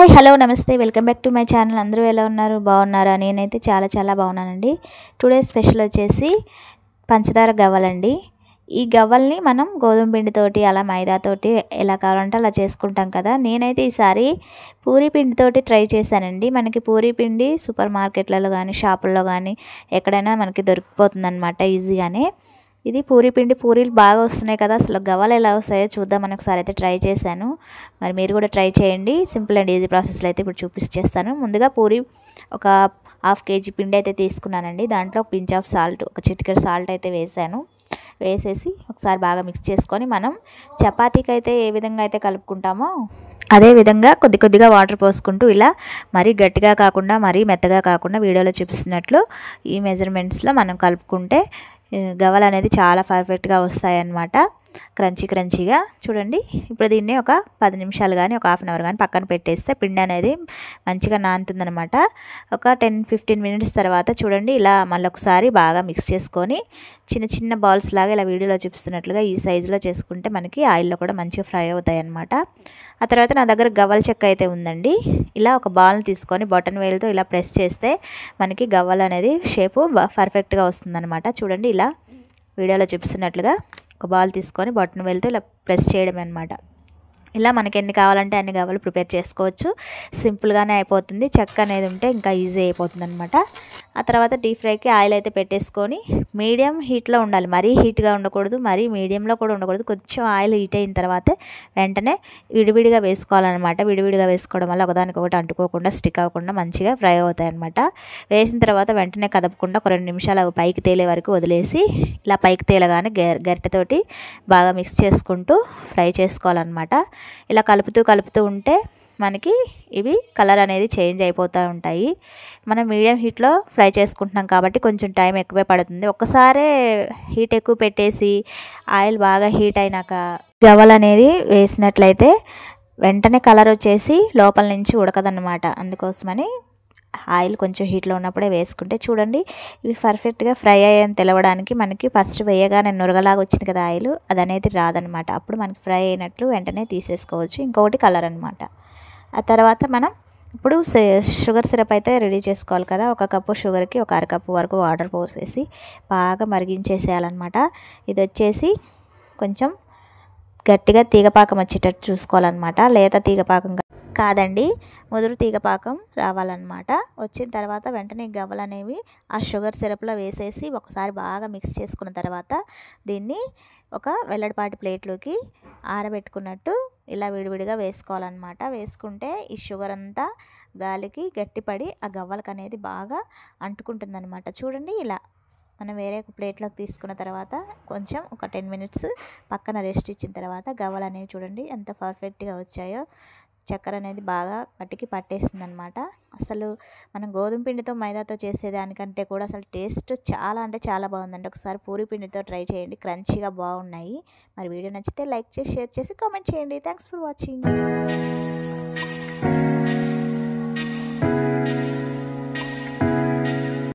Hi hello నమస్తే welcome back to my channel. అందరూ ఎలా ఉన్నారు? బాగున్నారా? నేనైతే చాలా బాగున్నానండి. టుడే స్పెషల్ వచ్చేసి పంచదార గవ్వలండి. ఈ గవ్వల్ని మనం గోధుమ పిండితోటి అలా మైదాతోటి ఎలా కావాలంటే అలా చేసుకుంటాం కదా. నేనైతే ఈసారి పూరీ పిండితోటి ట్రై చేశానండి. మనకి పూరీ పిండి సూపర్ మార్కెట్లలో కానీ షాపుల్లో కానీ ఎక్కడైనా మనకి దొరికిపోతుందన్నమాట ఈజీగానే. ఇది పూరీ పిండి, పూరీలు బాగా వస్తున్నాయి కదా. అసలు గవ్వలు ఎలా వస్తాయో చూద్దాం అని ఒకసారి అయితే ట్రై చేశాను. మరి మీరు కూడా ట్రై చేయండి. సింపుల్ అండ్ ఈజీ ప్రాసెస్లో అయితే ఇప్పుడు చూపించేస్తాను. ముందుగా పూరీ ఒక హాఫ్ కేజీ పిండి అయితే తీసుకున్నానండి. దాంట్లో పించ్ ఆఫ్ సాల్ట్, ఒక చిటికెడు సాల్ట్ అయితే వేసేసి ఒకసారి బాగా మిక్స్ చేసుకొని మనం చపాతీకి అయితే ఏ విధంగా అయితే కలుపుకుంటామో అదే విధంగా కొద్దిగా వాటర్ పోసుకుంటూ ఇలా మరీ గట్టిగా కాకుండా మరీ మెత్తగా కాకుండా వీడియోలో చూపిస్తున్నట్లు ఈ మెజర్మెంట్స్లో మనం కలుపుకుంటే గవ్వలు అనేది చాలా పర్ఫెక్ట్గా వస్తాయన్నమాట. క్రంచీగా చూడండి. ఇప్పుడు దీన్ని ఒక 10 నిమిషాలు కానీ ఒక హాఫ్ అన్ అవర్ కానీ పక్కన పెట్టేస్తే పిండి అనేది మంచిగా నానుతుందనమాట. ఒక 10-15 మినిట్స్ తర్వాత చూడండి ఇలా మళ్ళీ ఒకసారి బాగా మిక్స్ చేసుకొని చిన్న బాల్స్ లాగా ఇలా వీడియోలో చూపిస్తున్నట్లుగా ఈ సైజులో చేసుకుంటే మనకి ఆయిల్లో కూడా మంచిగా ఫ్రై అవుతాయి అన్నమాట. ఆ తర్వాత నా దగ్గర గవ్వల చెక్క అయితే ఉందండి. ఇలా ఒక బాల్ని తీసుకొని బటన్ వేలుతో ఇలా ప్రెస్ చేస్తే మనకి గవ్వలు అనేది షేపు పర్ఫెక్ట్గా వస్తుందన్నమాట. చూడండి ఇలా వీడియోలో చూపిస్తున్నట్లుగా ఒక బాల్ తీసుకొని బటన్ వేలుతో ఇలా ప్రెస్ చేయడం అనమాట. ఇలా మనకి ఎన్ని కావాలంటే అన్ని గవ్వలు ప్రిపేర్ చేసుకోవచ్చు. సింపుల్గానే అయిపోతుంది. చెక్క అనేది ఉంటే ఇంకా ఈజీ అయిపోతుంది అనమాట. ఆ తర్వాత డీప్ ఫ్రైకి ఆయిల్ అయితే పెట్టేసుకొని మీడియం హీట్లో ఉండాలి. మరీ హీట్గా ఉండకూడదు, మరీ మీడియంలో కూడా ఉండకూడదు. కొంచెం ఆయిల్ హీట్ అయిన తర్వాత వెంటనే విడివిడిగా వేసుకోవాలన్నమాట. విడివిడిగా వేసుకోవడం వల్ల ఒకదానికొకటి అంటుకోకుండా స్టిక్ అవ్వకుండా మంచిగా ఫ్రై అవుతాయి అనమాట. వేసిన తర్వాత వెంటనే కదపకుండా ఒక 2 నిమిషాలు పైకి తేలే వరకు వదిలేసి ఇలా పైకి తేలగానే గరిటెతోటి బాగా మిక్స్ చేసుకుంటూ ఫ్రై చేసుకోవాలన్నమాట. ఇలా కలుపుతూ ఉంటే మనకి ఇవి కలర్ అనేది చేంజ్ అయిపోతూ ఉంటాయి. మనం మీడియం హీట్లో ఫ్రై చేసుకుంటున్నాం కాబట్టి కొంచెం టైం ఎక్కువే పడుతుంది. ఒక్కసారే హీట్ ఎక్కువ పెట్టేసి ఆయిల్ బాగా హీట్ అయినాక గవ్వలు అనేది వేసినట్లయితే వెంటనే కలర్ వచ్చేసి లోపల నుంచి ఉడకదన్నమాట. అందుకోసమని ఆయిల్ కొంచెం హీట్లో ఉన్నప్పుడే వేసుకుంటే చూడండి ఇవి పర్ఫెక్ట్గా ఫ్రై అయ్యని తెలవడానికి మనకి ఫస్ట్ వేయగానే నురగలాగా వచ్చింది కదా ఆయిల్, అది అనేది రాదనమాట. అప్పుడు మనకి ఫ్రై అయినట్లు వెంటనే తీసేసుకోవచ్చు. ఇంకొకటి కలర్ అనమాట. ఆ తర్వాత మనం ఇప్పుడు షుగర్ సిరప్ అయితే రెడీ చేసుకోవాలి కదా. 1 కప్పు షుగర్కి ఒక అరకప్పు వరకు వాటర్ పోసేసి బాగా మరిగించేసేయాలన్నమాట. ఇది వచ్చేసి కొంచెం గట్టిగా తీగపాకం వచ్చేటట్టు చూసుకోవాలన్నమాట. లేత తీగపాకం కాదండి, ముదురు తీగపాకం రావాలన్నమాట. వచ్చిన తర్వాత వెంటనే గవ్వలు అనేవి ఆ షుగర్ సిరప్లో వేసేసి ఒకసారి బాగా మిక్స్ చేసుకున్న తర్వాత దీన్ని ఒక వెల్లడిపాటి ప్లేట్లోకి ఆరబెట్టుకున్నట్టు ఇలా విడివిడిగా వేసుకోవాలన్నమాట. వేసుకుంటే ఈ షుగర్ అంతా గాలికి గట్టిపడి ఆ గవ్వలకు అనేది బాగా అంటుకుంటుందన్నమాట. చూడండి ఇలా మనం వేరే ఒక ప్లేట్లోకి తీసుకున్న తర్వాత కొంచెం ఒక 10 మినిట్స్ పక్కన రెస్ట్ ఇచ్చిన తర్వాత గవ్వలు అనేవి చూడండి ఎంత పర్ఫెక్ట్గా వచ్చాయో. చక్కెర అనేది బాగా పట్టికి పట్టేస్తుంది అనమాట. అసలు మనం గోధుమ పిండితో మైదాతో చేసేదానికంటే కూడా అసలు టేస్ట్ చాలా అంటే చాలా బాగుందండి. ఒకసారి పూరీ పిండితో ట్రై చేయండి. క్రంచీగా బాగున్నాయి. మరి వీడియో నచ్చితే లైక్ చేసి షేర్ చేసి కామెంట్ చేయండి. Thanks for watching.